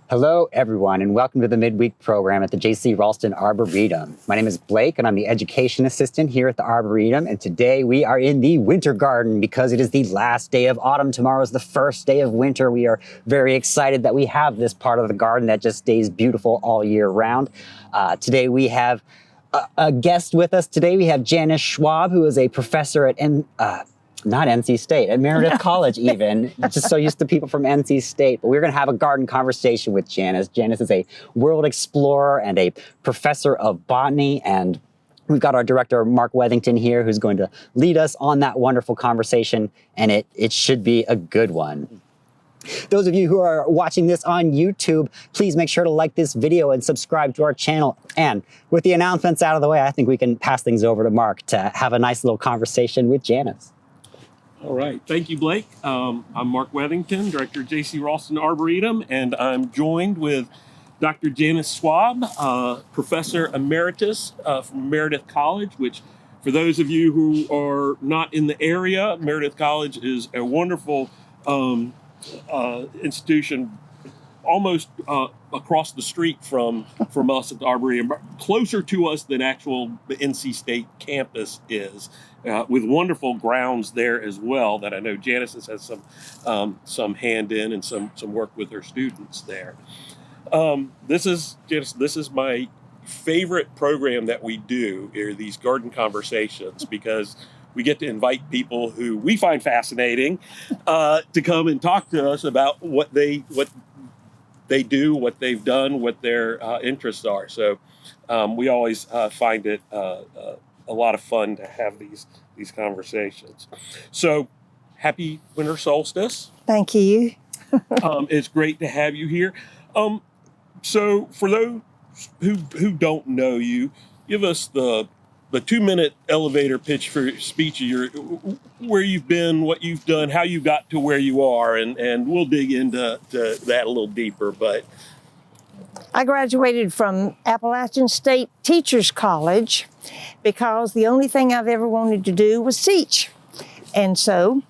Hello, everyone, and welcome to the midweek program at the J.C. Raulston Arboretum. My name is Blake, and I'm the education assistant here at the Arboretum. And today we are in the winter garden because it is the last day of autumn. Tomorrow is the first day of winter. We are very excited that we have this part of the garden that just stays beautiful all year round. Today we have a guest with us. Today we have Janice Swab, who is a professor at not NC State, at Meredith College even. Just so used to people from NC State. But we're going to have a garden conversation with Janice. Janice is a world explorer and a professor of botany. And we've got our director, Mark Weathington, here, who's going to lead us on that wonderful conversation. And it should be a good one. Those of you who are watching this on YouTube, please make sure to like this video and subscribe to our channel. And with the announcements out of the way, I think we can pass things over to Mark to have a nice little conversation with Janice. All right. Thank you, Blake. I'm Mark Weathington, Director of J.C. Raulston Arboretum, and I'm joined with Dr. Janice Swab, Professor Emeritus from Meredith College, which for those of you who are not in the area, Meredith College is a wonderful institution almost across the street from us at the Arboretum, closer to us than the NC State campus is, with wonderful grounds there as well that I know Janice has some hand in and some work with her students there. This is my favorite program that we do, are these garden conversations, because we get to invite people who we find fascinating to come and talk to us about what they do, what they've done, what their interests are. So we always find it a lot of fun to have these conversations. So happy winter solstice. Thank you. It's great to have you here. So for those who don't know you, give us the 2-minute elevator pitch for speech of where you've been, what you've done, how you got to where you are, and we'll dig into that a little deeper. But I graduated from Appalachian State Teachers College because the only thing I've ever wanted to do was teach. And so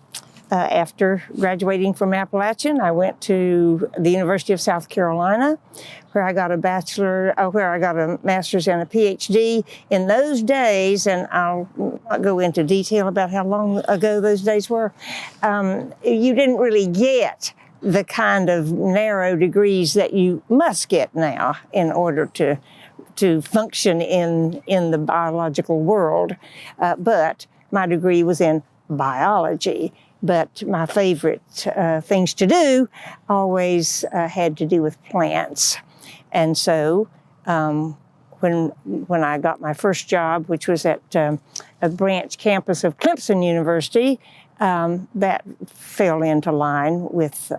after graduating from Appalachian, I went to the University of South Carolina, where I got a master's and a PhD. In those days, and I'll not go into detail about how long ago those days were, you didn't really get the kind of narrow degrees that you must get now in order to function in the biological world. But my degree was in biology. But my favorite things to do always had to do with plants. And so when I got my first job, which was at a branch campus of Clemson University, that fell into line with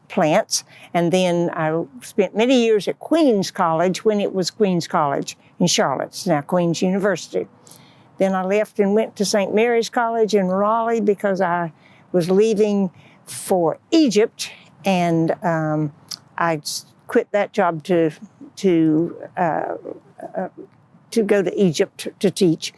plants. And then I spent many years at Queens College when it was Queens College in Charlotte. It's now Queens University. Then I left and went to St. Mary's College in Raleigh because I was leaving for Egypt, and I quit that job to go to Egypt to teach,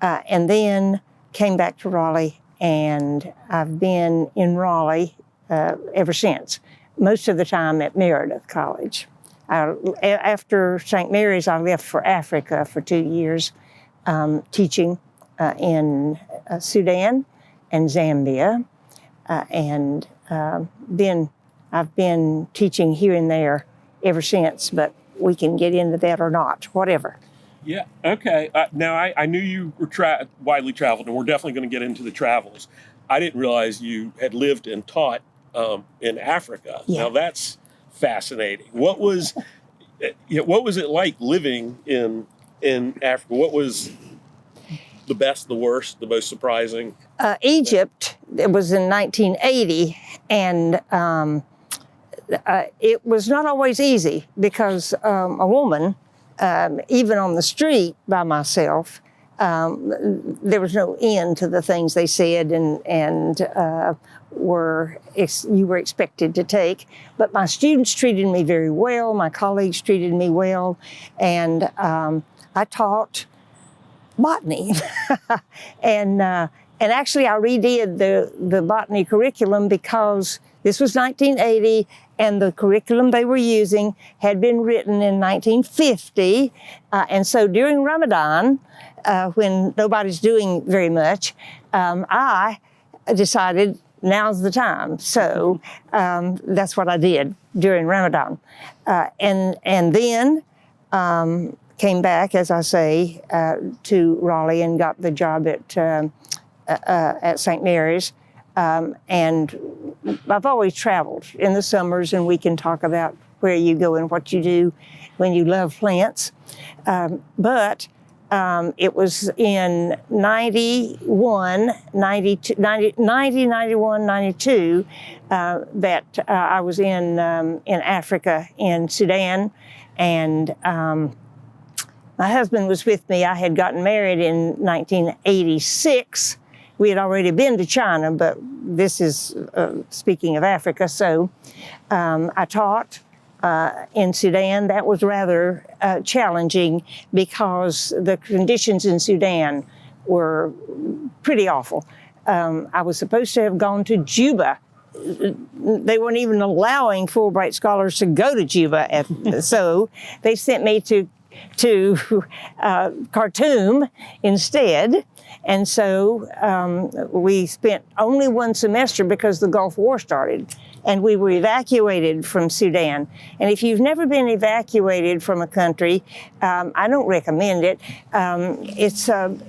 and then came back to Raleigh, and I've been in Raleigh ever since. Most of the time at Meredith College. After St. Mary's, I left for Africa for 2 years, teaching in Sudan and Zambia. And then I've been teaching here and there ever since, but we can get into that or not, whatever. Yeah, okay. Now, I knew you were widely traveled, and we're definitely going to get into the travels. I didn't realize you had lived and taught in Africa. Yeah. Now, that's fascinating. What was it like living in Africa? What was the best, the worst, the most surprising? Egypt, it was in 1980, and it was not always easy because a woman, even on the street by myself, there was no end to the things they said and you were expected to take. But my students treated me very well, my colleagues treated me well, and I taught botany. And actually I redid the botany curriculum because this was 1980 and the curriculum they were using had been written in 1950. And so during Ramadan, when nobody's doing very much, I decided now's the time. So that's what I did during Ramadan. And then came back, as I say, to Raleigh and got the job at St. Mary's. And I've always traveled in the summers, and we can talk about where you go and what you do when you love plants. But it was in 91, 92 that I was in Africa, in Sudan, and my husband was with me. I had gotten married in 1986. We had already been to China, but this is speaking of Africa. So I taught in Sudan. That was rather challenging because the conditions in Sudan were pretty awful. I was supposed to have gone to Juba. They weren't even allowing Fulbright scholars to go to Juba. So they sent me to Khartoum instead. And so we spent only one semester because the Gulf War started, and we were evacuated from Sudan. And if you've never been evacuated from a country, I don't recommend it. It's an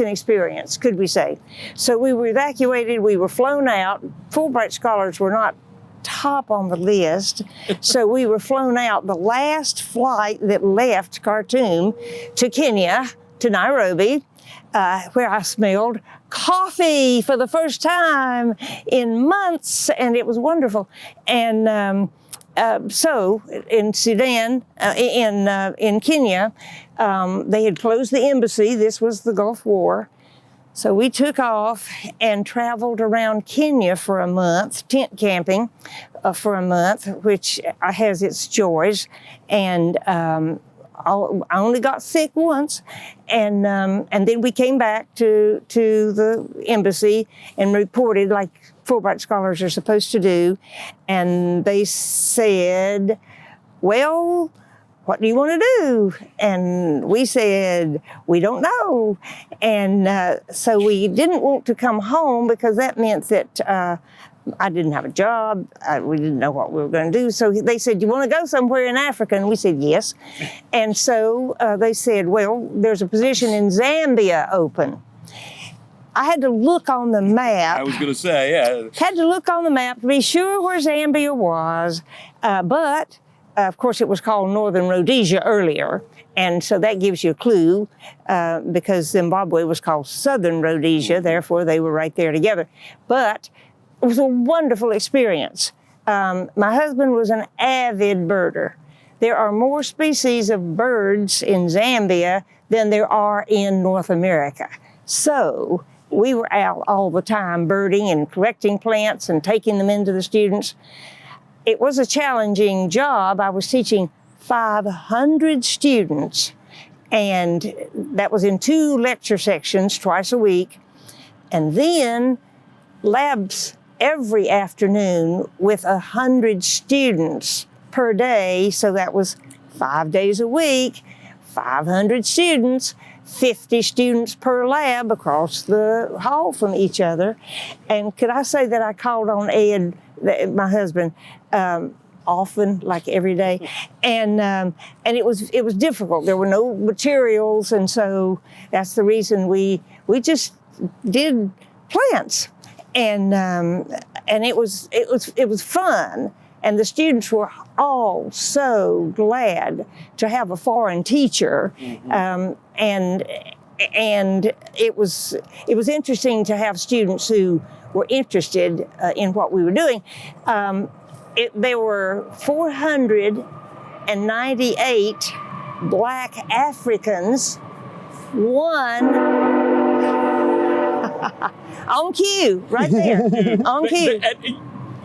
experience, could we say. So we were evacuated, we were flown out. Fulbright scholars were not top on the list. So we were flown out. The last flight that left Khartoum to Kenya, to Nairobi, where I smelled coffee for the first time in months, and it was wonderful. And so in Sudan, in Kenya, they had closed the embassy. This was the Gulf War. So we took off and traveled around Kenya for a month, tent camping for a month, which has its joys. And I only got sick once, and then we came back to the embassy and reported like Fulbright scholars are supposed to do. And they said, well, what do you want to do? And we said, we don't know. And so we didn't want to come home because that meant that I didn't have a job. We didn't know what we were going to do. So they said, you want to go somewhere in Africa? And we said, yes. And so they said, well, there's a position in Zambia open. I had to look on the map. I was going to say, yeah. Had to look on the map to be sure where Zambia was. But of course, it was called Northern Rhodesia earlier, and so that gives you a clue because Zimbabwe was called Southern Rhodesia, therefore they were right there together. But it was a wonderful experience. My husband was an avid birder. There are more species of birds in Zambia than there are in North America. So we were out all the time birding and collecting plants and taking them into the students. It was a challenging job. I was teaching 500 students, and that was in 2 lecture sections twice a week, and then labs every afternoon with 100 students per day. So that was 5 days a week, 500 students, 50 students per lab across the hall from each other. And could I say that I called on Ed, my husband, often, like every day, and it was difficult. There were no materials, and so that's the reason we just did plants, and it was fun, and the students were all so glad to have a foreign teacher, and it was interesting to have students who were interested in what we were doing. There were 498 Black Africans, one on cue, right there, on cue.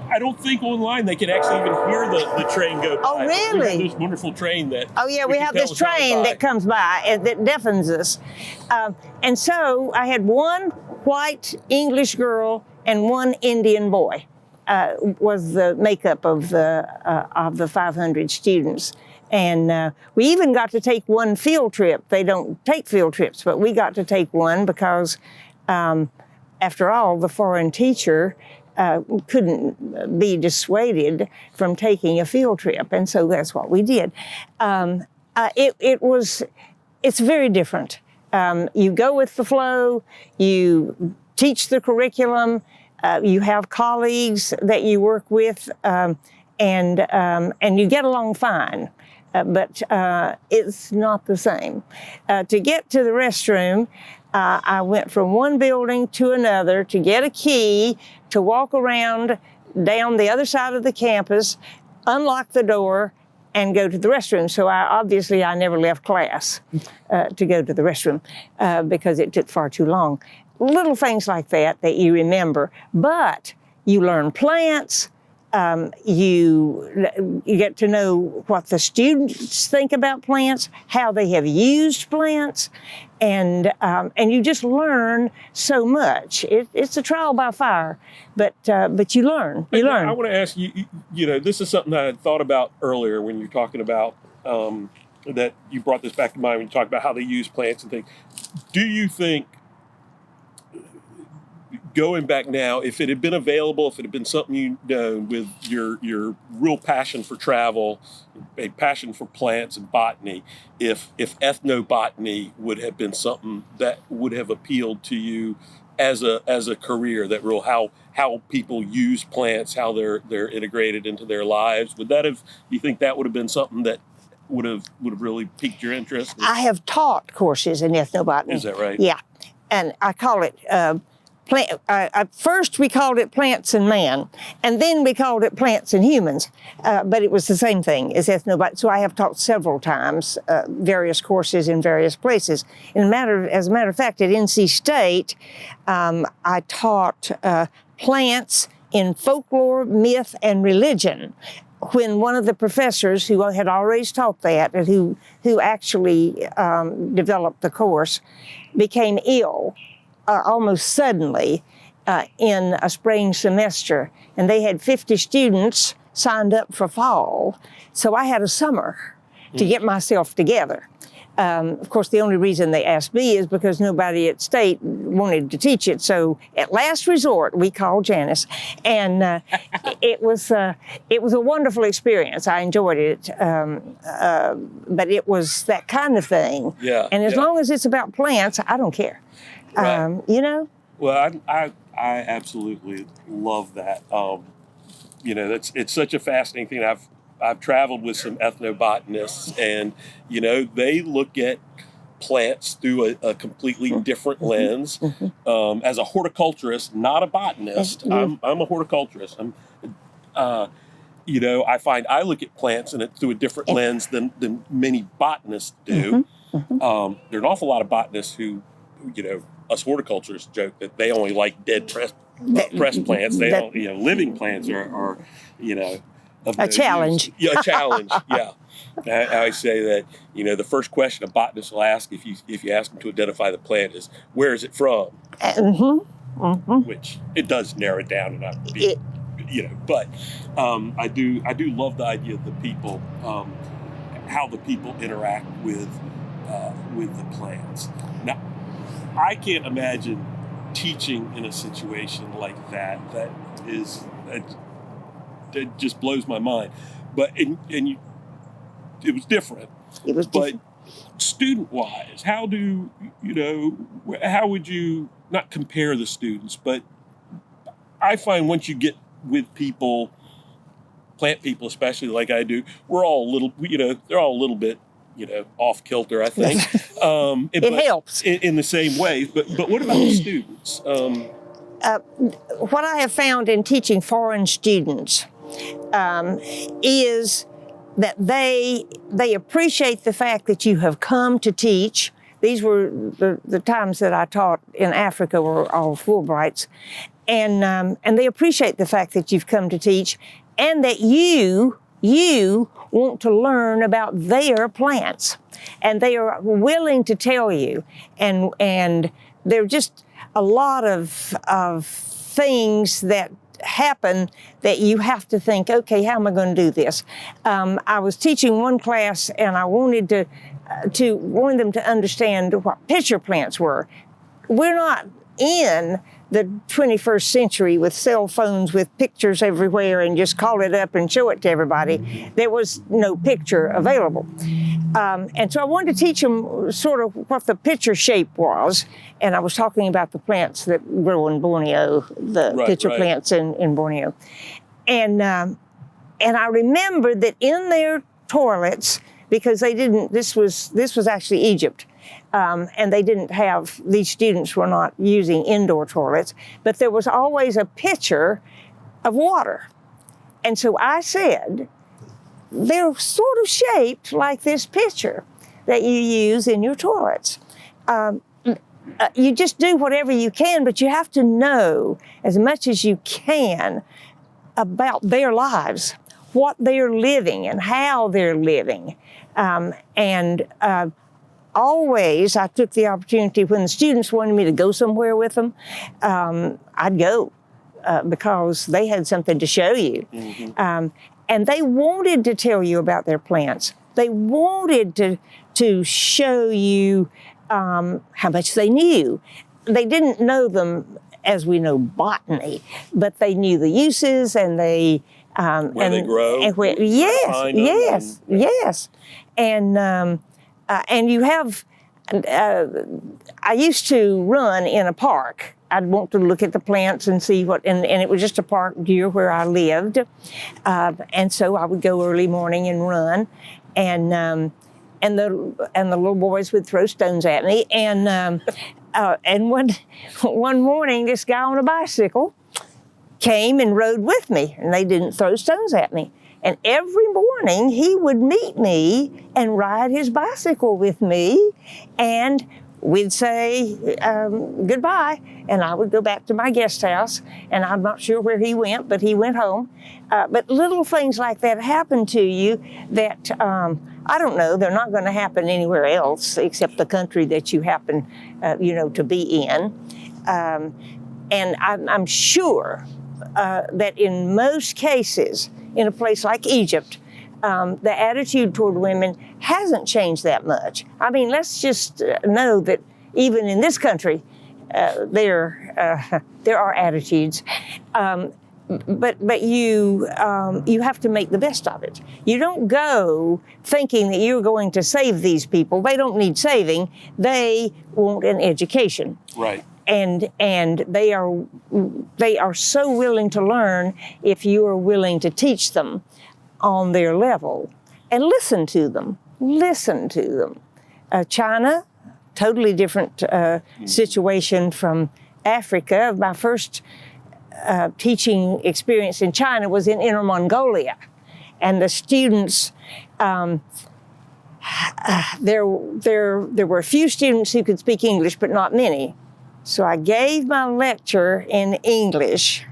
I don't think online they can actually even hear the train go by. Oh, really? We have this wonderful train that... Oh, yeah, we have this train that comes by that deafens us. And so I had one white English girl and one Indian boy. was the makeup of the 500 students. And we even got to take one field trip. They don't take field trips, but we got to take one because, after all, the foreign teacher couldn't be dissuaded from taking a field trip, and so that's what we did. It's very different. You go with the flow, you teach the curriculum, you have colleagues that you work with, and you get along fine. But it's not the same. To get to the restroom, I went from one building to another to get a key, to walk around down the other side of the campus, unlock the door, and go to the restroom. So I never left class to go to the restroom because it took far too long. Little things like that you remember, but you learn plants. You get to know what the students think about plants, how they have used plants, and you just learn so much. It's a trial by fire, but you learn. You learn. I want to ask you. This is something that I had thought about earlier when you're talking about that. You brought this back to mind when you talked about how they use plants and things. Do you think, going back now, if it had been available, if it had been something with your real passion for travel, a passion for plants and botany, if ethnobotany would have been something that would have appealed to you as a career, that real how people use plants, how they're integrated into their lives, do you think that would have been something that would have really piqued your interest? I have taught courses in ethnobotany. Is that right? Yeah, and I call it. At first we called it Plants and Man, and then we called it Plants and Humans, but it was the same thing as ethnobotany. So I have taught several times various courses in various places. As a matter of fact, at NC State, I taught plants in folklore, myth, and religion. When one of the professors who had always taught that and who actually developed the course became ill almost suddenly in a spring semester, and they had 50 students signed up for fall. So I had a summer to get myself together. Of course, the only reason they asked me is because nobody at State wanted to teach it. So at last resort, we called Janice, and it was a wonderful experience. I enjoyed it, but it was that kind of thing. Yeah. And as long as it's about plants, I don't care. Right. Well, I absolutely love that. It's such a fascinating thing. I've traveled with some ethnobotanists, and they look at plants through a completely different lens. As a horticulturist, not a botanist, I'm a horticulturist. I find I look at plants through a different lens than many botanists do. There are an awful lot of botanists who, us horticulturists joke that they only like dead pressed plants. They don't, living plants are a challenge. Yeah, a challenge. Yeah. I say that, the first question a botanist will ask if you ask them to identify the plant is, where is it from? Which it does narrow it down and not be, but I do love the idea of the people, how the people interact with the plants. Now, I can't imagine teaching in a situation like that. That just blows my mind. But it was different. It was different. But student-wise, how would you not compare the students? But I find once you get with people, plant people especially, like I do, we're all a little, they're all a little bit, off kilter, I think. It helps in the same way. But what about the students? What I have found in teaching foreign students is that they appreciate the fact that you have come to teach. These were the times that I taught in Africa were all Fulbrights, and they appreciate the fact that you've come to teach, and that you want to learn about their plants, and they are willing to tell you, and there are just a lot of things that happen that you have to think, okay, how am I going to do this? I was teaching one class, and I wanted them to understand what pitcher plants were. We're not in the 21st century with cell phones with pictures everywhere and just call it up and show it to everybody. There was no picture available. And so I wanted to teach them sort of what the pitcher shape was. And I was talking about the plants that grow in Borneo, the pitcher plants in Borneo. And I remembered that in their toilets, because they didn't, this was actually Egypt, and they didn't have, these students were not using indoor toilets, but there was always a pitcher of water. And so I said, they're sort of shaped like this pitcher that you use in your toilets. You just do whatever you can, but you have to know as much as you can about their lives, what they're living and how they're living. Always, I took the opportunity when the students wanted me to go somewhere with them, I'd go because they had something to show you. Mm-hmm. And they wanted to tell you about their plants. They wanted to show you how much they knew. They didn't know them as we know botany, but they knew the uses and they where they grow. And where, yes. And you have. I used to run in a park. I'd want to look at the plants and see what, and it was just a park near where I lived, and so I would go early morning and run, and the little boys would throw stones at me, and one morning this guy on a bicycle came and rode with me, and they didn't throw stones at me. And every morning he would meet me and ride his bicycle with me, and we'd say goodbye, and I would go back to my guest house, and I'm not sure where he went, but he went home. But little things like that happen to you that, I don't know, they're not going to happen anywhere else except the country that you happen, to be in. And I'm sure that in most cases, in a place like Egypt, the attitude toward women hasn't changed that much. I mean, let's just know that even in this country, there are attitudes, but you have to make the best of it. You don't go thinking that you're going to save these people. They don't need saving. They want an education. Right. And they are so willing to learn if you are willing to teach them on their level and listen to them. China, totally different situation from Africa. My first teaching experience in China was in Inner Mongolia, and the students. There were a few students who could speak English, but not many. So I gave my lecture in English.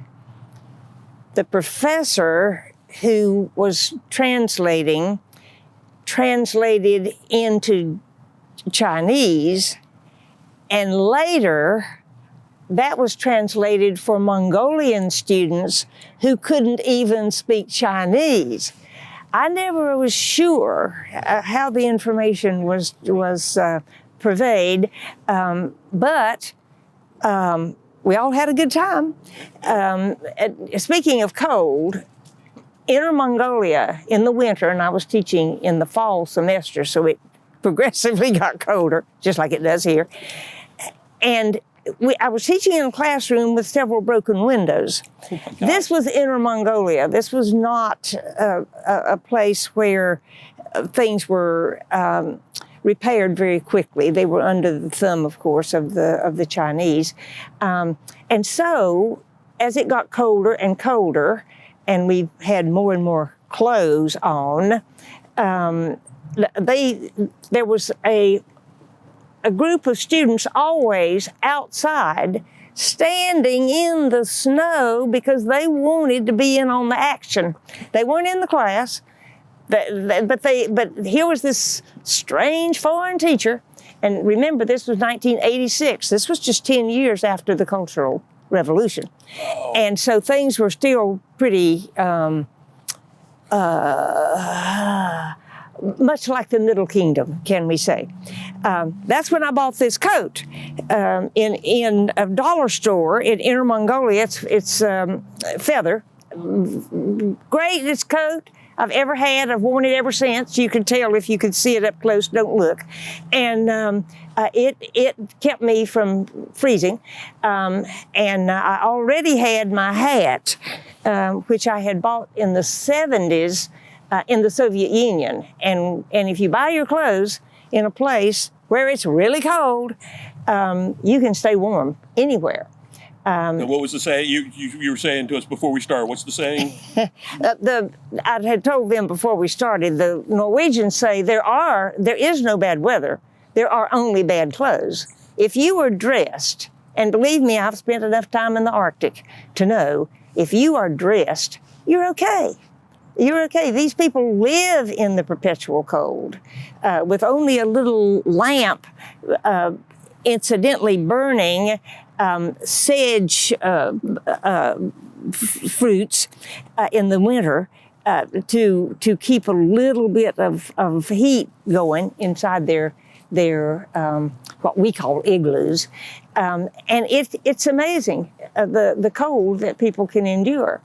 The professor who was translated into Chinese, and later that was translated for Mongolian students who couldn't even speak Chinese. I never was sure how the information was purveyed, but we all had a good time. Speaking of cold, Inner Mongolia in the winter, and I was teaching in the fall semester, so it progressively got colder, just like it does here. And I was teaching in a classroom with several broken windows. Oh, this was Inner Mongolia. This was not a place where things were repaired very quickly. They were under the thumb, of course, of the Chinese. And so, as it got colder and colder, and we had more and more clothes on, there was a group of students always outside standing in the snow because they wanted to be in on the action. They weren't in the class, but here was this strange foreign teacher. And remember, this was 1986. This was just 10 years after the Cultural Revolution. Oh. And so things were still pretty much like the Middle Kingdom, can we say. That's when I bought this coat in a dollar store in Inner Mongolia. It's feather. Greatest coat I've ever had. I've worn it ever since. You can tell if you can see it up close, don't look. And it kept me from freezing. And I already had my hat, which I had bought in the 70s in the Soviet Union. And if you buy your clothes in a place where it's really cold, you can stay warm anywhere. Now, what was the saying you were saying to us before we started? What's the saying? I had told them before we started, the Norwegians say there is no bad weather. There are only bad clothes. If you are dressed, and believe me, I've spent enough time in the Arctic to know, if you are dressed, you're okay. You're okay. These people live in the perpetual cold with only a little lamp incidentally burning sedge fruits in the winter to keep a little bit of heat going inside their what we call igloos. And it's amazing, the cold that people can endure.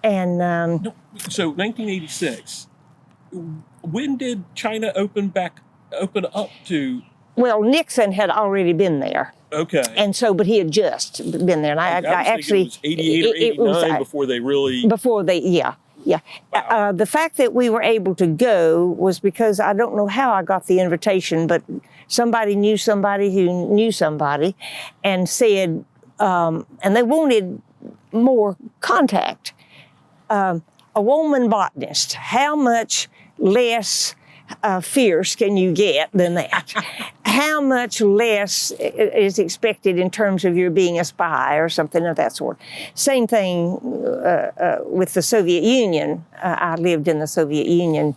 And so 1986, when did China open up to? Well, Nixon had already been there. Okay. And so, but he had just been there. And I actually, it was 88 or 89 before they really. Yeah. Wow. The fact that we were able to go was because I don't know how I got the invitation, but somebody knew somebody who knew somebody and said, and they wanted more contact. A woman botanist, how much less fierce can you get than that? How much less is expected in terms of your being a spy or something of that sort? Same thing with the Soviet Union. I lived in the Soviet Union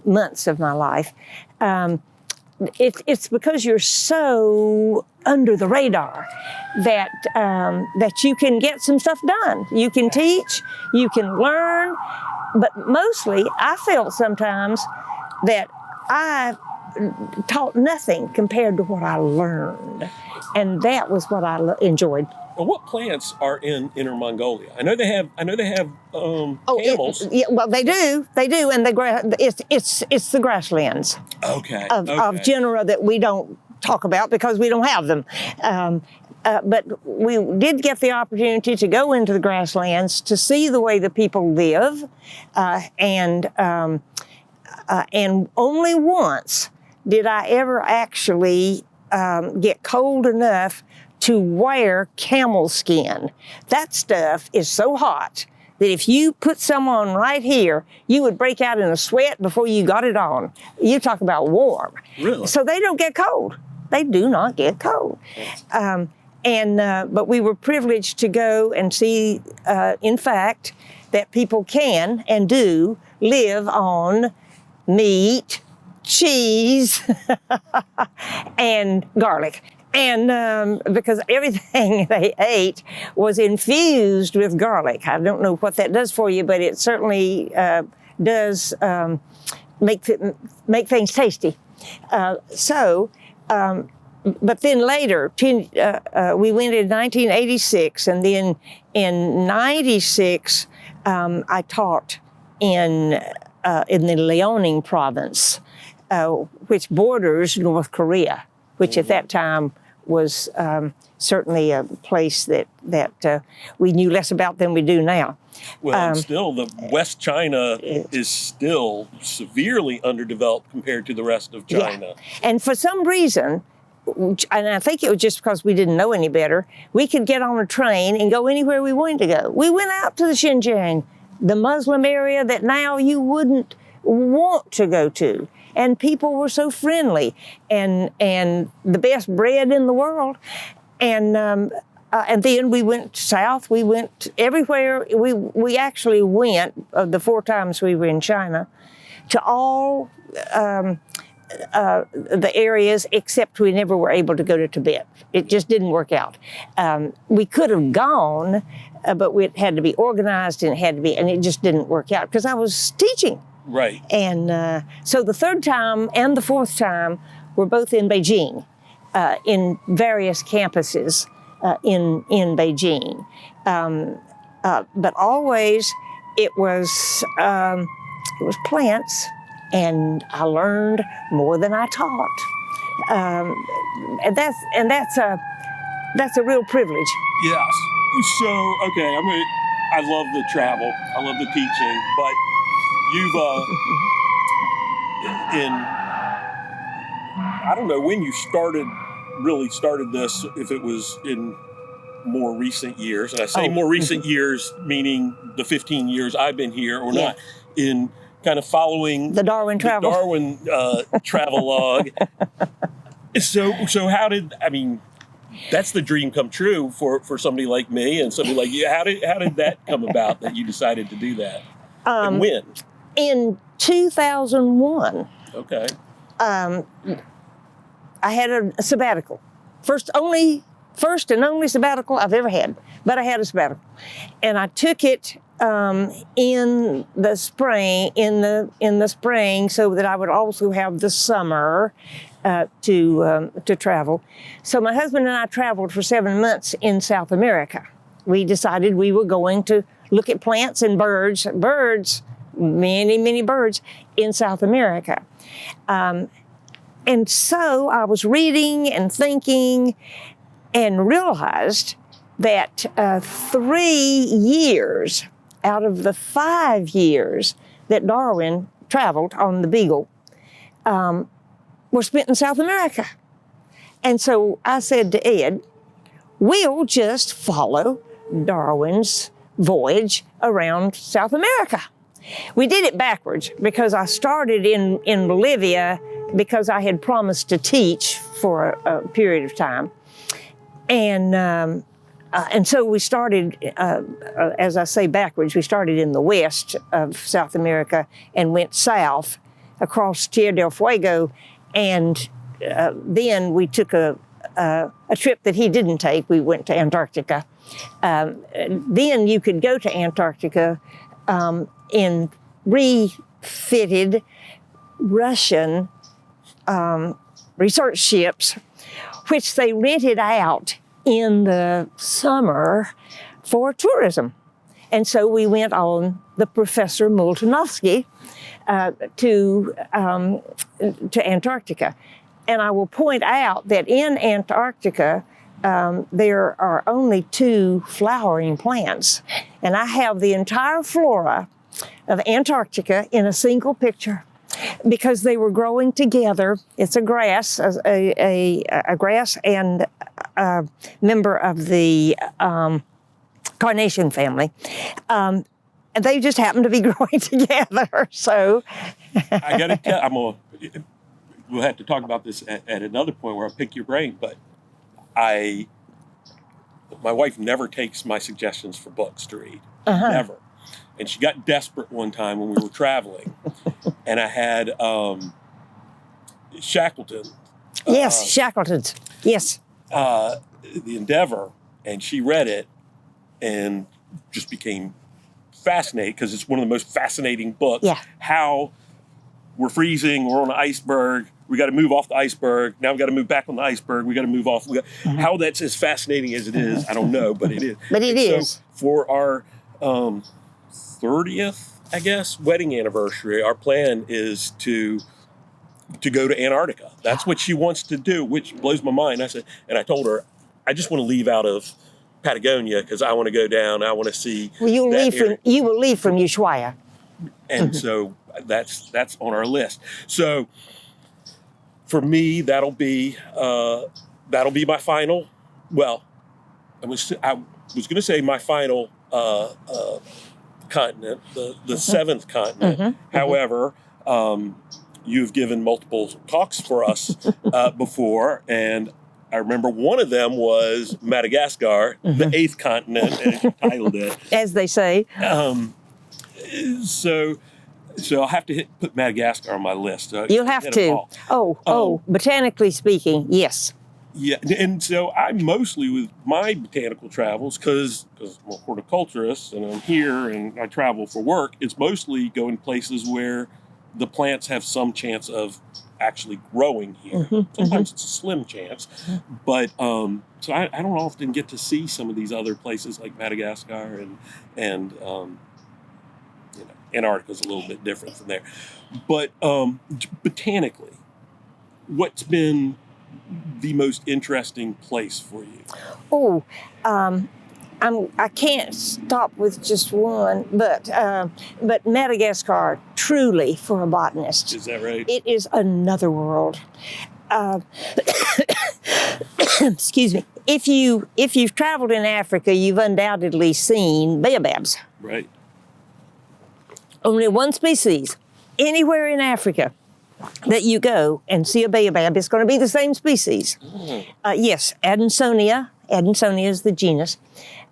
months of my life. It's because you're so under the radar that you can get some stuff done. You can teach, you can learn, but mostly I felt sometimes that I taught nothing compared to what I learned, and that was what I enjoyed. Well, what plants are in Inner Mongolia? I know they have camels. Well, they do, and it's the grasslands. Okay. Of genera that we don't talk about because we don't have them. But we did get the opportunity to go into the grasslands to see the way the people live, and only once did I ever actually get cold enough to wear camel skin. That stuff is so hot that if you put some on right here, you would break out in a sweat before you got it on. You talk about warm. Really? So they don't get cold. They do not get cold. But we were privileged to go and see, in fact, that people can and do live on meat, cheese, and garlic. And because everything they ate was infused with garlic. I don't know what that does for you, but it certainly does make things tasty. But then later, we went in 1986, and then in 96, I taught in the Liaoning province, which borders North Korea, which at that time was certainly a place that we knew less about than we do now. Well, still, the West China is still severely underdeveloped compared to the rest of China. Yeah. And for some reason, and I think it was just because we didn't know any better, we could get on a train and go anywhere we wanted to go. We went out to the Xinjiang, the Muslim area that now you wouldn't want to go to. And people were so friendly, and the best bread in the world. And then we went south. We went everywhere. We actually went the 4 times we were in China to all the areas, except we never were able to go to Tibet. It just didn't work out. We could have gone, but it had to be organized and it just didn't work out because I was teaching. Right. And so the third time and the fourth time were both in Beijing, in various campuses in Beijing. But always it was plants, and I learned more than I taught. And that's a real privilege. Yes. So, okay, I love the travel, I love the teaching, but you've, I don't know when you really started this, if it was in more recent years, and I say more recent years, meaning the 15 years I've been here or not, in kind of following the Darwin travel. Travelogue. So how did, that's the dream come true for somebody like me and somebody like you. How did that come about that you decided to do that? And when? In 2001. Okay. I had a sabbatical. First and only sabbatical I've ever had, but I had a sabbatical. And I took it in the spring so that I would also have the summer to travel. So my husband and I traveled for 7 months in South America. We decided we were going to look at plants and birds, many, many birds in South America. And so I was reading and thinking and realized that 3 years out of the 5 years that Darwin traveled on the Beagle were spent in South America. And so I said to Ed, we'll just follow Darwin's voyage around South America. We did it backwards because I started in Bolivia because I had promised to teach for a period of time. And so we started, as I say backwards, we started in the west of South America and went south across Tierra del Fuego. And then we took a trip that he didn't take. We went to Antarctica. Then you could go to Antarctica in refitted Russian research ships, which they rented out in the summer for tourism. And so we went on the Professor Moltanovsky to Antarctica. And I will point out that in Antarctica, there are only 2 flowering plants. And I have the entire flora of Antarctica in a single picture because they were growing together. It's a grass, a grass and a member of the carnation family. And they just happen to be growing together. So I got to tell, we'll have to talk about this at another point where I'll pick your brain, but my wife never takes my suggestions for books to read, never. And she got desperate one time when we were traveling, and I had Shackleton. Yes, Shackleton's. Yes. The Endeavor, and she read it and just became fascinated because it's one of the most fascinating books. Yeah. How we're freezing, we're on an iceberg, we got to move off the iceberg, now we got to move back on the iceberg, we got to move off. How that's as fascinating as it is, I don't know, but it is. But it is. So for our 30th, I guess, wedding anniversary, our plan is to go to Antarctica. That's what she wants to do, which blows my mind. I told her, I just want to leave out of Patagonia because I want to go down. I want to see. Well, you will leave from Ushuaia. And so that's on our list. So for me, that'll be my final. Well, I was going to say my final continent, the seventh continent. However, you've given multiple talks for us before, and I remember one of them was Madagascar, the eighth continent, and you titled it. As they say. So So I'll have to put Madagascar on my list. You'll have to. Botanically speaking, yes. Yeah, and so I mostly, with my botanical travels, because I'm a horticulturist and I'm here and I travel for work, it's mostly going places where the plants have some chance of actually growing here. Sometimes it's a slim chance, but so I don't often get to see some of these other places like Madagascar and Antarctica's a little bit different from there. But botanically, what's been the most interesting place for you? I can't stop with just one, but Madagascar, truly, for a botanist. Is that right? It is another world. Excuse me. If you've traveled in Africa, you've undoubtedly seen baobabs. Right. Only one species anywhere in Africa that you go and see a baobab, it's going to be the same species. Yes, Adansonia. Adansonia is the genus.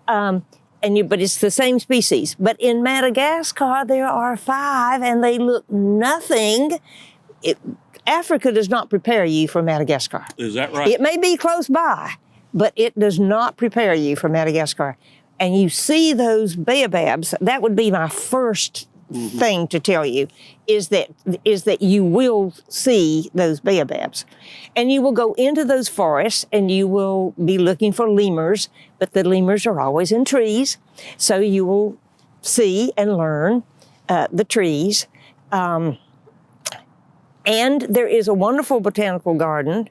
But it's the same species. But in Madagascar, there are 5, and they look nothing. Africa does not prepare you for Madagascar. Is that right? It may be close by, but it does not prepare you for Madagascar. And you see those baobabs, that would be my first thing to tell you, is that you will see those baobabs. And you will go into those forests and you will be looking for lemurs, but the lemurs are always in trees. So you will see and learn the trees. And there is a wonderful botanical garden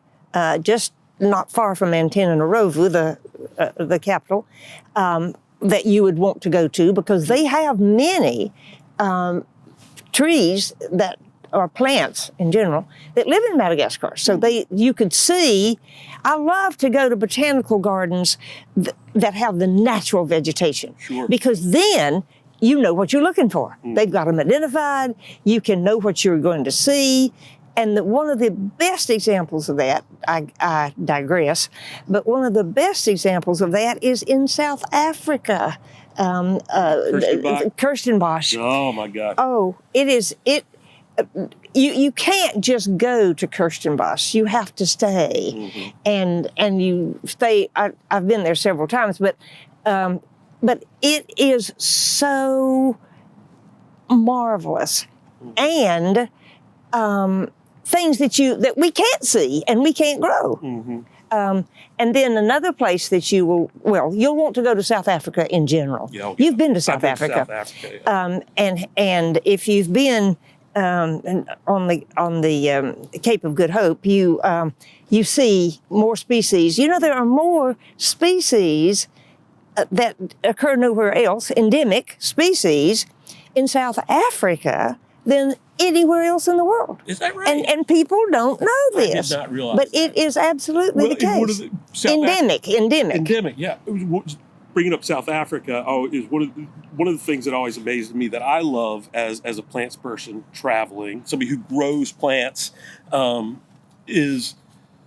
just not far from Antananarivo, the capital, that you would want to go to, because they have many trees that are plants in general that live in Madagascar. So you could see. I love to go to botanical gardens that have the natural vegetation. Sure. Because then you know what you're looking for. They've got them identified. You can know what you're going to see. And one of the best examples of that, I digress, but one of the best examples of that is in South Africa. Kirstenbosch. Oh my God. Oh, it is. You can't just go to Kirstenbosch. You have to stay, and you stay. I've been there several times, but it is so marvelous, and things that we can't see and we can't grow. And then another place that you'll want to go to South Africa in general. Yeah, You've been to South I've been Africa. to South Africa, yeah. And if you've been on the Cape of Good Hope, you see more species. You know, there are more species that occur nowhere else, endemic species, in South Africa than anywhere else in the world. Is that right? And people don't know this. I did not realize but that. It is absolutely the case. Endemic. Endemic, yeah. Bringing up South Africa is one of the things that always amazes me, that I love as a plants person traveling, somebody who grows plants, is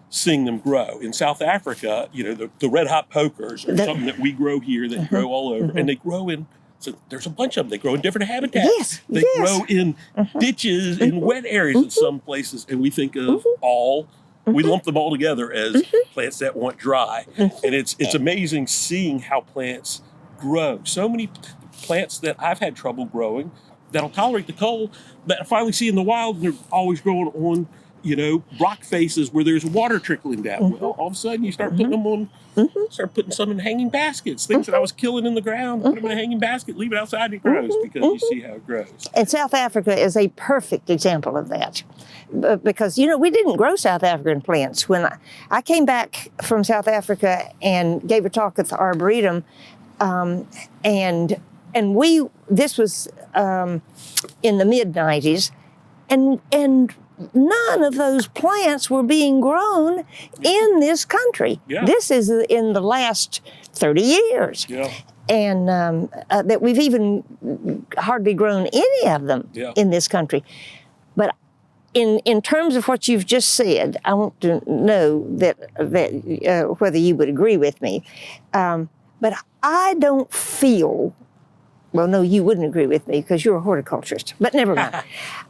seeing them grow. In South Africa, the red hot pokers are something that we grow here, that grow all over, and they grow in. So there's a bunch of them. They grow in different habitats. Yes, they grow in ditches, in wet areas in some places, and we think of we lump them all together as plants that want dry. And it's amazing seeing how plants grow. So many plants that I've had trouble growing that'll tolerate the cold, that I finally see in the wild, and they're always growing on, rock faces where there's water trickling down. Well, all of a sudden you start putting them on, start putting some in hanging baskets. Things that I was killing in the ground, put them in a hanging basket, leave it outside, and it grows, because you see how it grows. And South Africa is a perfect example of that. Because, we didn't grow South African plants. When I came back from South Africa and gave a talk at the Arboretum, and this was in the mid-90s, and none of those plants were being grown in this country. Yeah. This is in the last 30 years. Yeah. And that we've even hardly grown any of them in this country. But in terms of what you've just said, I want to know that whether you would agree with me. But I don't feel well, no, you wouldn't agree with me because you're a horticulturist, but never mind.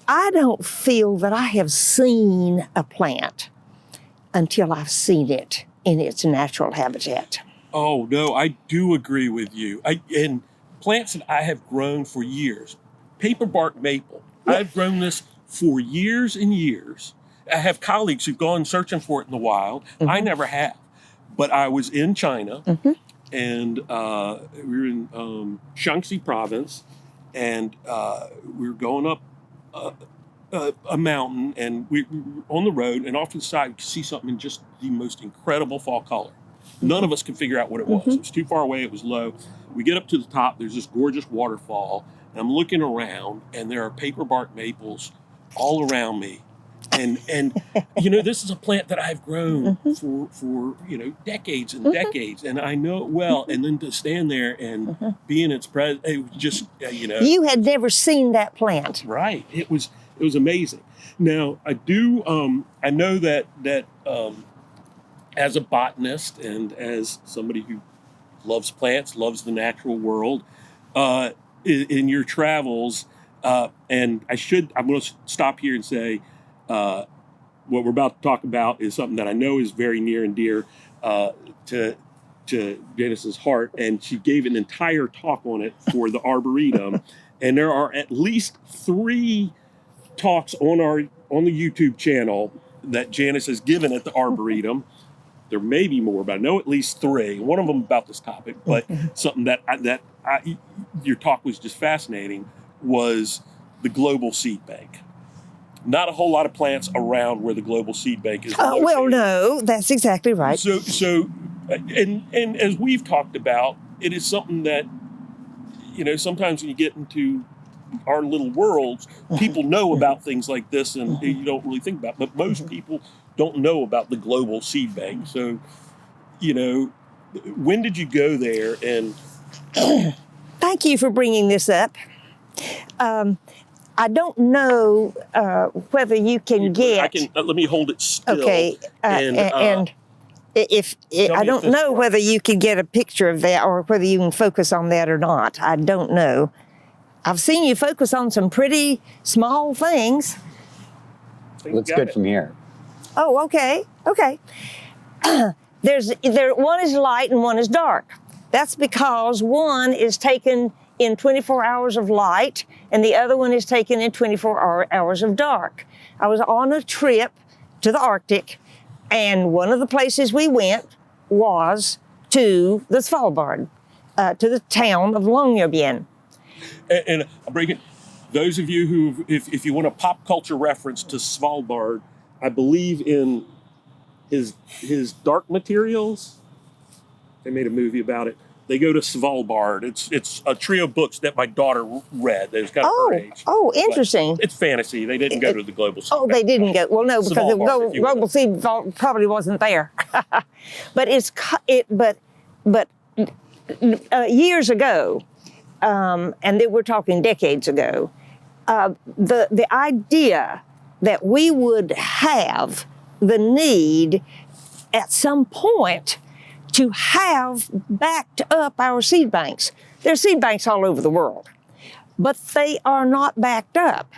I don't feel that I have seen a plant until I've seen it in its natural habitat. Oh, no, I do agree with you. And plants that I have grown for years, paperbark maple, I've grown this for years and years. I have colleagues who've gone searching for it in the wild. I never have. But I was in China, and we were in Shaanxi province, and we were going up a mountain, and we were on the road, and off to the side, you could see something in just the most incredible fall color. None of us could figure out what it was. It was too far away, it was low. We get up to the top, there's this gorgeous waterfall, and I'm looking around, and there are paperbark maples all around me. And this is a plant that I've grown for decades and decades, and I know it well. And then to stand there and be in its presence, it was just You had never seen that plant. Right. It was amazing. Now I do I know that as a botanist and as somebody who loves plants, loves the natural world, in your travels, and I'm going to stop here and say. What we're about to talk about is something that I know is very near and dear to Janice's heart, and she gave an entire talk on it for the Arboretum. And there are at least 3 talks on the YouTube channel that Janice has given at the Arboretum. There may be more, but I know at least 3. One of them about this topic, but something that your talk was just fascinating was the global seed bank. Not a whole lot of plants around where the global seed bank is located. Well, no, that's exactly right. So, and as we've talked about, it is something that, sometimes when you get into our little worlds, people know about things like this, and you don't really think about it. But most people don't know about the global seed bank. So, when did you go there? And thank you for bringing this up. I don't know whether you can get. I can. Let me hold it still. Okay, and if I don't know whether you can get a picture of that or whether you can focus on that or not. I don't know. I've seen you focus on some pretty small things. Looks good from here. Oh, okay. One is light and one is dark. That's because one is taken in 24 hours of light, and the other one is taken in 24 hours of dark. I was on a trip to the Arctic, and one of the places we went was to the Svalbard, to the town of Longyearbyen. And I'll break it. Those of you who, if you want a pop culture reference to Svalbard, I believe in his Dark Materials. They made a movie about it. They go to Svalbard. It's a trio of books that my daughter read. It's got her age. Oh, interesting. But it's fantasy. They didn't go to the global seed. Oh, they didn't go. Well, no, because Svalbard, the global seed vault probably wasn't there. But years ago, and we're talking decades ago, the idea that we would have the need at some point to have backed up our seed banks. There's seed banks all over the world, but they are not backed up.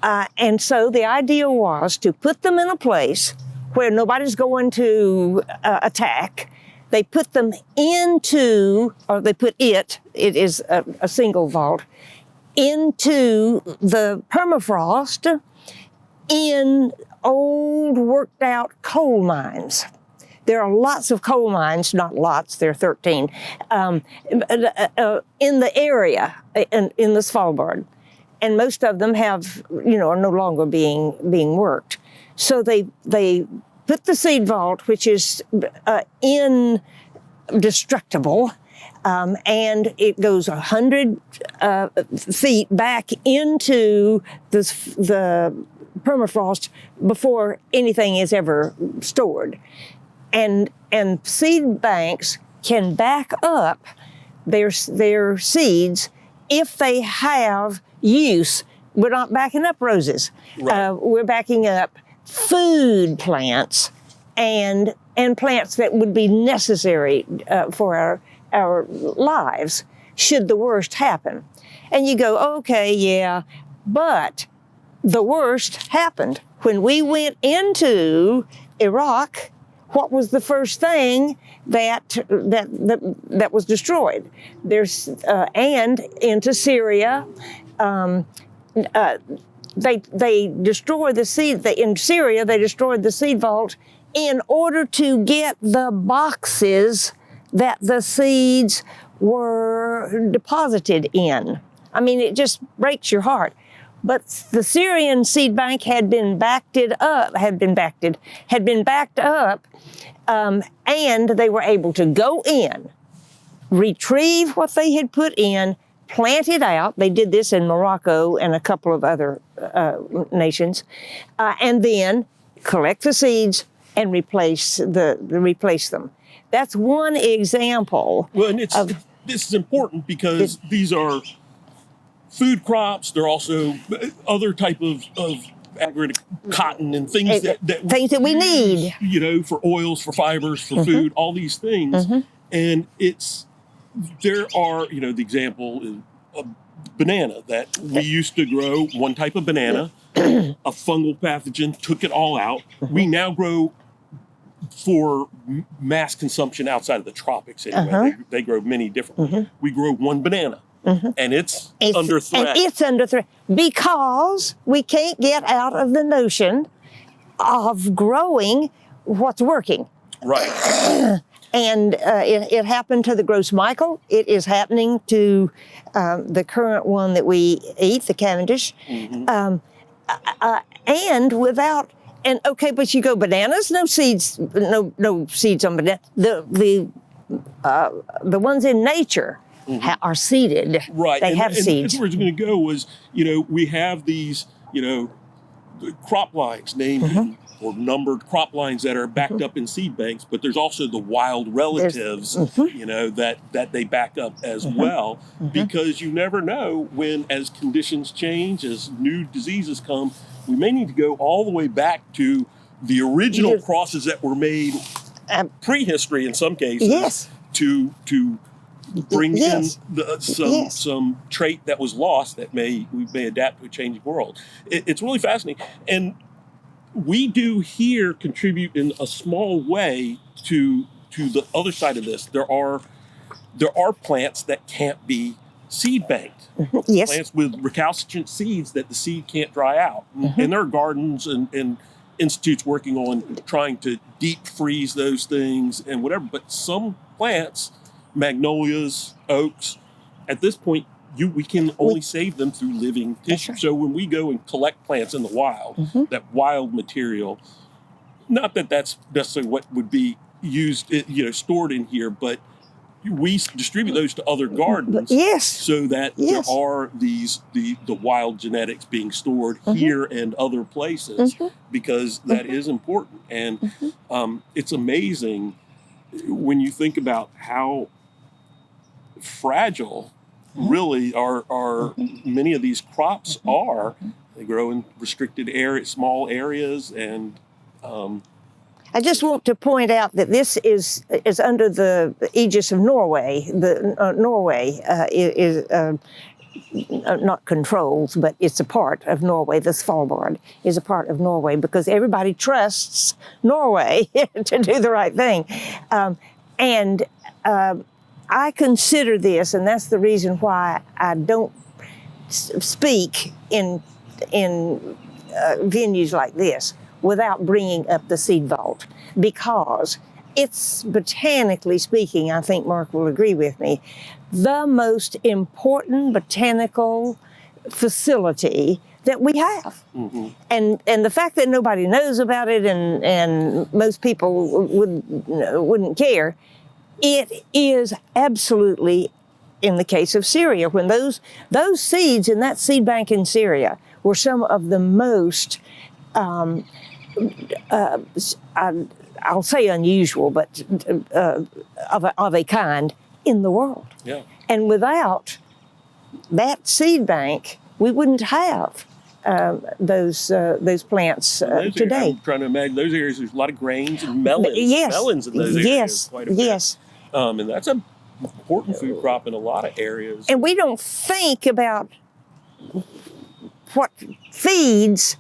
And so the idea was to put them in a place where nobody's going to attack. They put them into, or they put it is a single vault, into the permafrost in old worked out coal mines. There are lots of coal mines, not lots, there are 13, in the area, in the Svalbard. And most of them have, are no longer being worked. So they put the seed vault, which is indestructible, and it goes 100 feet back into the permafrost before anything is ever stored. And seed banks can back up their seeds if they have use. We're not backing up roses. Right. We're backing up food plants and plants that would be necessary for our lives. should the worst happen. And you go, okay, yeah, but the worst happened. When we went into Iraq, what was the first thing that was destroyed? And into Syria, they destroyed the seed. In Syria, they destroyed the seed vault in order to get the boxes that the seeds were deposited in. I mean, it just breaks your heart. But the Syrian seed bank had been backed up, and they were able to go in, retrieve what they had put in, plant it out. They did this in Morocco and a couple of other nations, and then collect the seeds and replace them. That's one example. Well, and this is important because these are food crops. They're also other type of agriculture, cotton and things that we need. You know, for oils, for fibers, for food, all these things. And there are, you know, the example is a banana that we used to grow, one type of banana, a fungal pathogen took it all out. We now grow for mass consumption outside of the tropics anyway. They grow many different. We grow one banana. And it's under threat. And it's under threat because we can't get out of the notion of growing what's working. Right. And it happened to the Gross Michael. It is happening to the current one that we eat, the Cavendish. And without, and okay, but you go bananas, no seeds on banana. The ones in nature are seeded. Right. They have seeds. And where it's going to go was, you know, we have these, you know, crop lines named or numbered crop lines that are backed up in seed banks, but there's also the wild relatives, you know, that they back up as well, because you never know when, as conditions change, as new diseases come, we may need to go all the way back to the original crosses that were made prehistory in some cases to bring in some trait that was lost that we may adapt to a changing world. It's really fascinating. And we do here contribute in a small way to the other side of this. There are plants that can't be seed banked. Plants with recalcitrant seeds that the seed can't dry out. And there are gardens and institutes working on trying to deep freeze those things and whatever. But some plants, magnolias, oaks, at this point, we can only save them through living tissue. So when we go and collect plants in the wild, that wild material, not that that's necessarily what would be used, you know, stored in here, but we distribute those to other gardens so that there are the wild genetics being stored here and other places, because that is important. And it's amazing when you think about how fragile really are many of these crops are. They grow in restricted areas, small areas, and I just want to point out that this is under the aegis of Norway. Norway is not controls, but it's a part of Norway. The Svalbard is a part of Norway because everybody trusts Norway to do the right thing. I consider this, and that's the reason why I don't speak in venues like this without bringing up the seed vault, because it's, botanically speaking, I think Mark will agree with me, the most important botanical facility that we have. And the fact that nobody knows about it and most people wouldn't care, it is absolutely, in the case of Syria, when those seeds in that seed bank in Syria were some of the most, I'll say unusual, but of a kind in the world. yeah. And without that seed bank, we wouldn't have those plants today. I'm trying to imagine those areas. There's a lot of grains and melons in those areas. Quite a bit. And that's a important food crop in a lot of areas. And we don't think about what feeds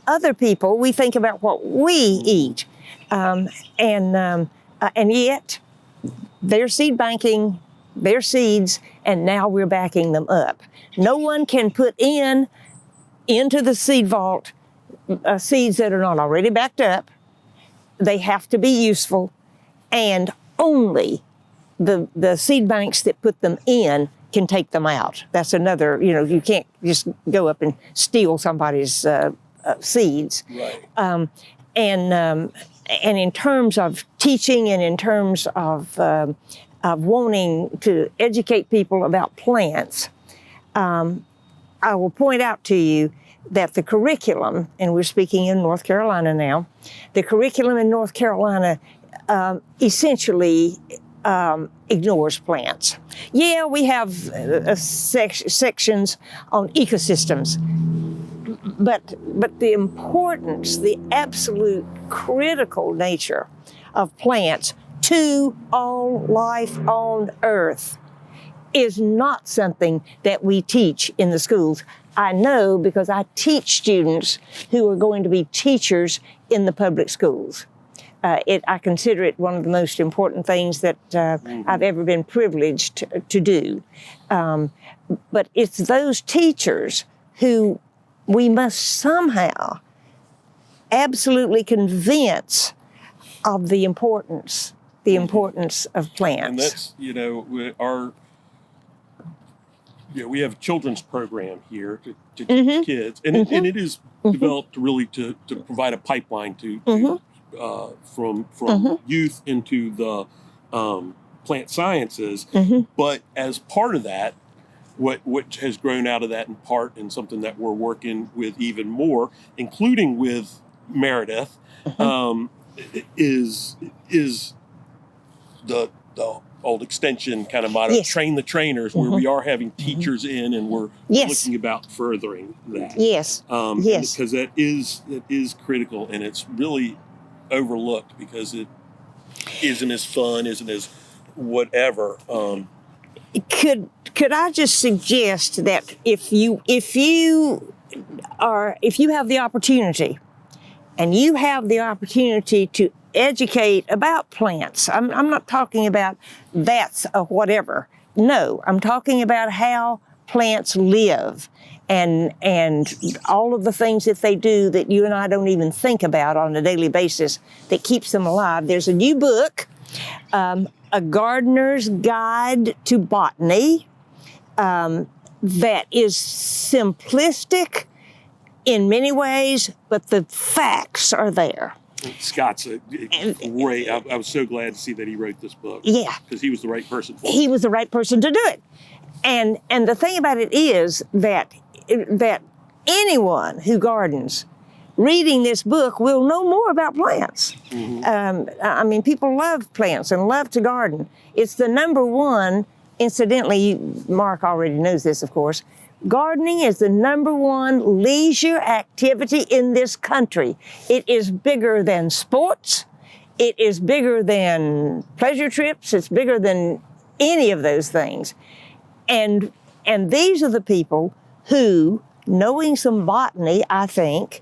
other people. We think about what we eat. And yet they're seed banking their seeds, and now we're backing them up. No one can put into the seed vault seeds that are not already backed up. They have to be useful, and only the seed banks that put them in can take them out. That's another, you can't just go up and steal somebody's seeds. Right. And in terms of teaching and in terms of wanting to educate people about plants, I will point out to you that the curriculum, and we're speaking in North Carolina now, the curriculum in North Carolina essentially ignores plants. Yeah, we have sections on ecosystems, but the importance, the absolute critical nature of plants to all life on Earth is not something that we teach in the schools. I know because I teach students who are going to be teachers in the public schools. I consider it one of the most important things that I've ever been privileged to do. But it's those teachers who we must somehow absolutely convince of the importance of plants. And that's, we have a children's program here to teach kids, and it is developed really to provide a pipeline from youth into the plant sciences. But as part of that, what has grown out of that in part, and something that we're working with even more, including with Meredith, is the old extension kind of motto, Yes. train the trainers, where we are having teachers in, and we're Yes. looking about furthering that. Yes. Yes. Because that is critical, and it's really overlooked because it isn't as fun, isn't as whatever. Could I just suggest that if you have the opportunity, and you have the opportunity to educate about plants, I'm not talking about that's a whatever. No, I'm talking about how plants live and all of the things that they do that you and I don't even think about on a daily basis that keeps them alive. There's a new book, A Gardener's Guide to Botany, that is simplistic in many ways, but the facts are there. Scott's a great. I was so glad to see that he wrote this book. Yeah. Because he was the right person for it. He was the right person to do it. And the thing about it is that anyone who gardens reading this book will know more about plants. People love plants and love to garden. It's the number one, incidentally, Mark already knows this, of course, gardening is the number one leisure activity in this country. It is bigger than sports. It is bigger than pleasure trips. It's bigger than any of those things. And these are the people who, knowing some botany, I think,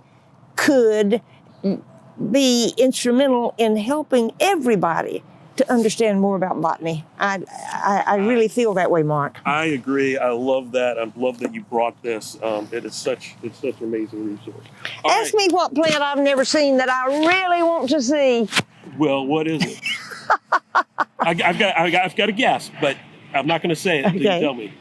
could be instrumental in helping everybody to understand more about botany. I really feel that way, Mark. I agree. I love that. I love that you brought this. It's such an amazing resource. Ask me what plant I've never seen that I really want to see. Well, what is it? I've got a guess, but I'm not going to say it until you tell me.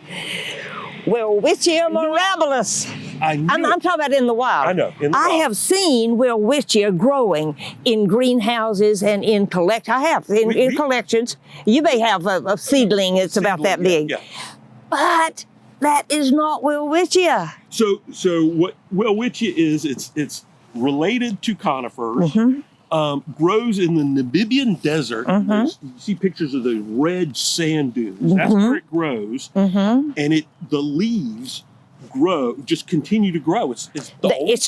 Welwitschia mirabilis. I'm talking about in the wild. I know. I have seen Welwitschia growing in greenhouses and in collections. You may have a seedling that's about that big. Yeah. But that is not Welwitschia. So what Welwitschia is, it's related to conifers. Grows in the Namibian desert. You see pictures of the red sand dunes. That's where it grows. And the leaves continue to grow. It's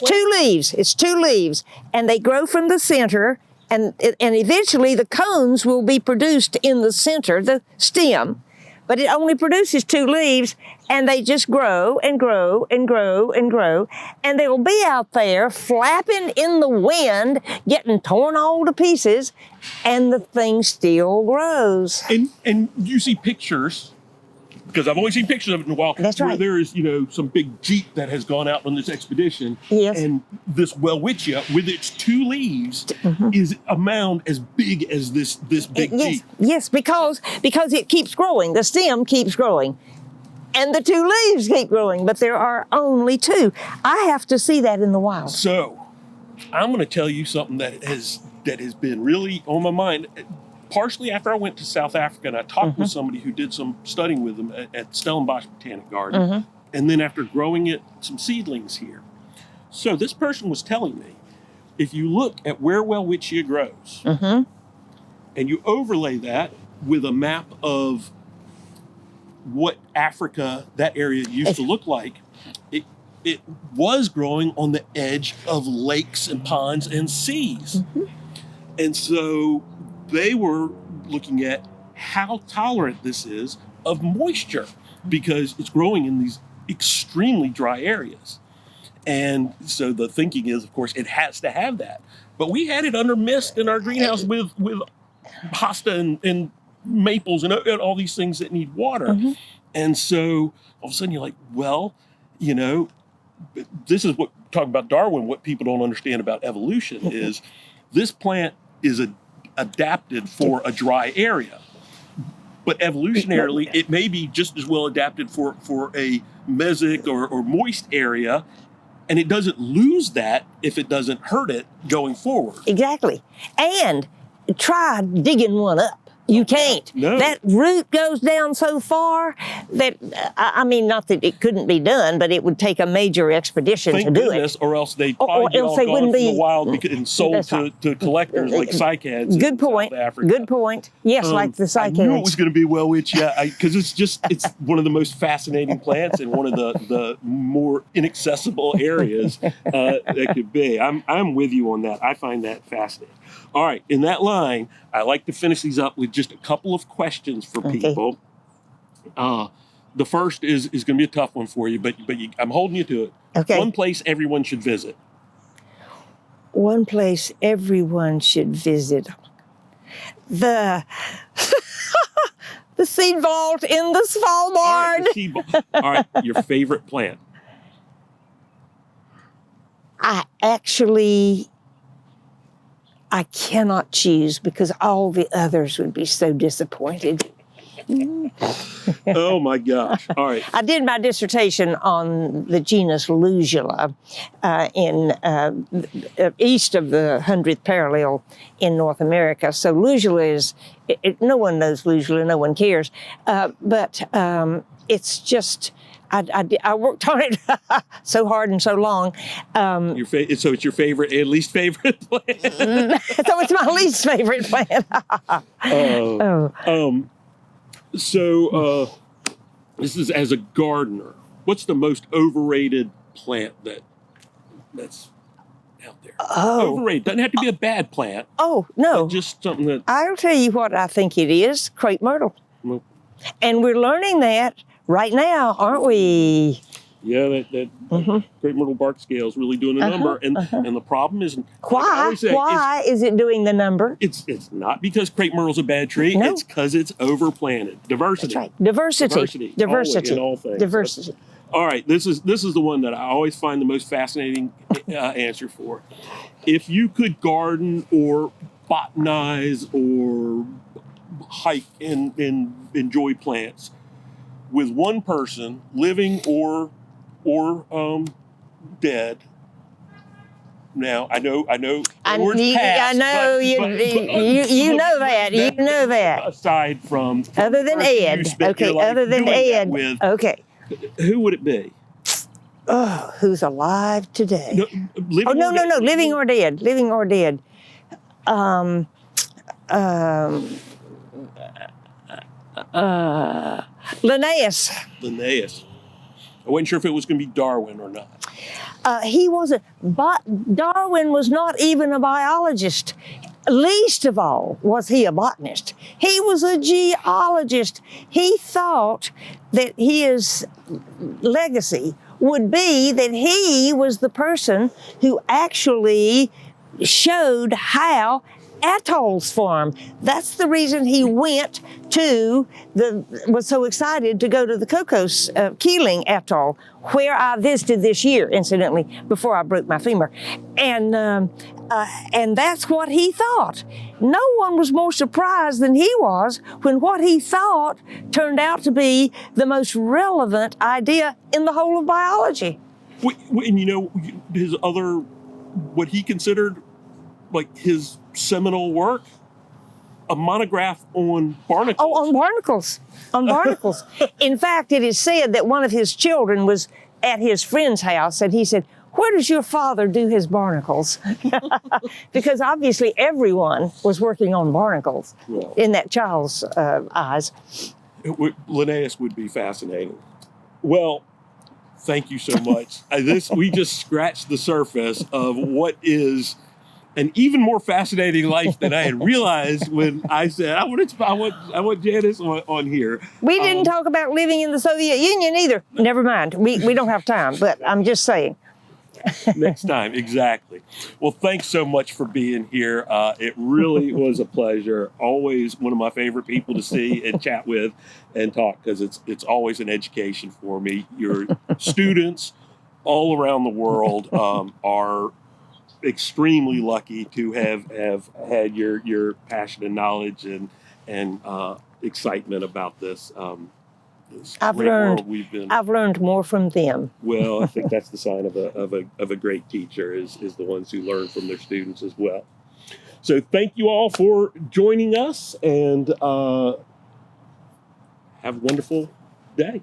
two leaves. It's two leaves. And they grow from the center And eventually the cones will be produced in the center, the stem, but it only produces 2 leaves, and they just grow and grow and grow and grow, and they'll be out there flapping in the wind, getting torn all to pieces, and the thing still grows. And you see pictures, because I've only seen pictures of it in a while. That's where right. there is, some big jeep that has gone out on this expedition. Yes. And this welwitschia, with its 2 leaves, is a mound as big as this big jeep. Yes, because it keeps growing. The stem keeps growing. And the 2 leaves keep growing, but there are only 2. I have to see that in the wild. So, I'm going to tell you something that has been really on my mind. Partially after I went to South Africa and I talked with somebody who did some studying with them at Stellenbosch Botanic Garden, and then after growing some seedlings here. So this person was telling me, if you look at where welwitschia grows, and you overlay that with a map of what Africa, that area used to look like, it was growing on the edge of lakes and ponds and seas. And so they were looking at how tolerant this is of moisture, because it's growing in these extremely dry areas. And so the thinking is, of course, it has to have that. But we had it under mist in our greenhouse with hosta and maples and all these things that need water. And so all of a sudden you're like, well, this is what, talking about Darwin, what people don't understand about evolution is this plant is adapted for a dry area. But evolutionarily, it may be just as well adapted for a mesic or moist area, and it doesn't lose that if it doesn't hurt it going forward. Exactly. And try digging one up. You can't. No. That root goes down so far that, I mean, not that it couldn't be done, but it would take a major expedition Thank to do goodness, it. or else they'd probably get all gone from the wild and sold That's right. to collectors like cycads Good in point. South Africa. Good point. Yes, like the cycads. I knew it was going to be welwitschia because it's one of the most fascinating plants and one of the more inaccessible areas that could be. I'm with you on that. I find that fascinating. All right, in that line, I like to finish these up with just a couple of questions for people. The first is going to be a tough one for you, but I'm holding you to it. Okay. One place everyone should visit. One place everyone should visit. The seed vault in the Svalbard. All right, your favorite plant. I cannot choose because all the others would be so disappointed. Oh my gosh. All right. I did my dissertation on the genus Luzula in east of the 100th parallel in North America. So Luzula is, no one knows Luzula, no one cares. But it's just, I worked on it so hard and so long. So it's your favorite, at least favorite plant? So it's my least favorite plant. So this is as a gardener. What's the most overrated plant that's out there? Overrated. Doesn't have to be a bad plant. Oh, no. But just something that... I'll tell you what I think it is, crepe myrtle. Well, And we're learning that right now, aren't we? yeah, that crepe myrtle bark scale is really doing a number. And the problem is... Why is it doing the number? It's not because crepe myrtle's a bad tree. No. It's because it's overplanted. Diversity. That's right. Diversity. Always, in all things. Diversity. All right, this is the one that I always find the most fascinating answer for. If you could garden or botanize or hike and enjoy plants with one person, living or dead. Now I know. I words pass, know but- you know that. You know that. Aside from Other than person you Ed. spent your Okay. life Other than doing that Ed. with, Okay. who would it be? Oh, who's alive today? No, living No. or dead? Living or dead. Living or dead. Linnaeus. Linnaeus. I wasn't sure if it was going to be Darwin or not. He wasn't, but Darwin was not even a biologist. least of all was he a botanist. He was a geologist. He thought that his legacy would be that he was the person who actually showed how atolls form. That's the reason he went to was so excited to go to the Cocos Keeling Atoll, where I visited this year, incidentally, before I broke my femur. And that's what he thought. No one was more surprised than he was when what he thought turned out to be the most relevant idea in the whole of biology. And you know, his other, what he considered like his seminal work, a monograph on barnacles. Oh, on barnacles. On barnacles. In fact, it is said that one of his children was at his friend's house and he said, "Where does your father do his barnacles?" Because obviously everyone was working on barnacles in that child's eyes. Linnaeus would be fascinating. Well, thank you so much. We just scratched the surface of what is an even more fascinating life than I had realized when I said I want Janice on here. We didn't talk about living in the Soviet Union either. Never mind. We don't have time, but I'm just saying. Next time, exactly. Well, thanks so much for being here. It really was a pleasure. Always one of my favorite people to see and chat with and talk, because it's always an education for me. Your students all around the world are extremely lucky to have had your passion and knowledge and excitement about this. I've learned more from them. Well, I think that's the sign of a great teacher is the ones who learn from their students as well. So thank you all for joining us, and have a wonderful day.